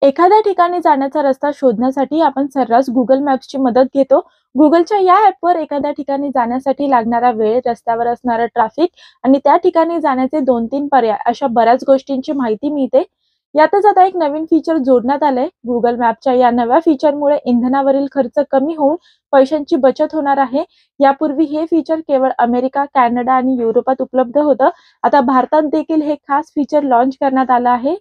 एखाद्या ठिकाणी जाण्याचा रस्ता शोधण्यासाठी आपण सर्रास Google मॅप्सची मदत घेतो. Googleच्या या ॲपवर एखाद्या ठिकाणी जाण्यासाठी लागणारा वेळ, रस्त्यावर असणारं ट्रॅफिक आणि त्या ठिकाणी जाण्याचे 2-3 पर्याय अशा बऱ्याच गोष्टींची माहिती मिळते. यातच आता एक नवीन फीचर जोडण्यात आलंय. Google मॅपच्या या नव्या फीचरमुळे इंधनावरील खर्च कमी होऊन पैशांची बचत होणार आहे. यापूर्वी हे फीचर केवळ अमेरिका, कॅनडा आणि युरोपात उपलब्ध होतं. आता भारतात देखील हे खास फीचर लॉन्च करण्यात आलं आहे.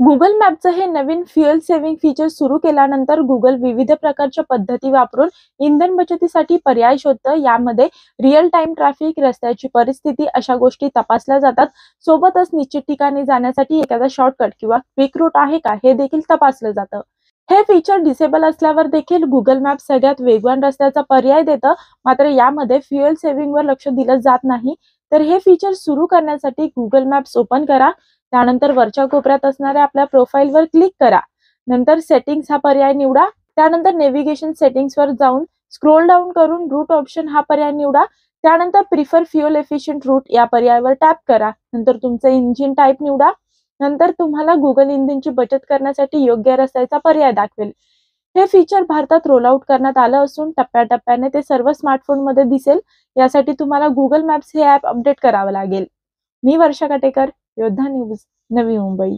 Google मॅपचं हे नवीन फ्युएल सेव्हिंग फीचर सुरू केल्यानंतर Google विविध प्रकारच्या पद्धती वापरून इंधन बचतीसाठी पर्याय शोधतं. यामध्ये रिअल टाइम ट्रॅफिक, रस्त्याची परिस्थिती अशा गोष्टी तपासल्या जातात. सोबतच निश्चित ठिकाणी जाण्यासाठी एखादा शॉर्टकट किंवा क्विक रूट आहे का हे देखील तपासलं जातं. हे फीचर डिसेबल असल्यावर देखील Google मॅप सगळ्यात वेगवान रस्त्याचा पर्याय देतं. मात्र यामध्ये फ्युएल सेव्हिंगवर लक्ष दिलं जात नाही. तर हे फीचर सुरू करण्यासाठी Google मॅप्स ओपन करा. त्यानंतर वरच्या कोपऱ्यात असणाऱ्या आपल्या प्रोफाईलवर क्लिक करा. नंतर सेटिंग्स हा पर्याय निवडा. त्यानंतर नेव्हिगेशन सेटिंग्सवर जाऊन स्क्रोल डाऊन करून रूट ऑप्शन हा पर्याय निवडा. त्यानंतर प्रिफर फ्युएल एफिशियंट रूट या पर्यायावर टॅप करा. नंतर तुमचं इंजिन टाईप निवडा. नंतर तुम्हाला Google इंजिनची बचत करण्यासाठी योग्य रस्त्याचा पर्याय दाखवेल. हे फीचर भारतात रोल आउट करण्यात आलं असून टप्प्याटप्प्याने ते सर्व स्मार्टफोनमध्ये दिसेल. यासाठी तुम्हाला Google मॅप्स हे ॲप अपडेट करावं लागेल. मी वर्षा काटेकर, योद्धा न्यूज, नवी मुंबई.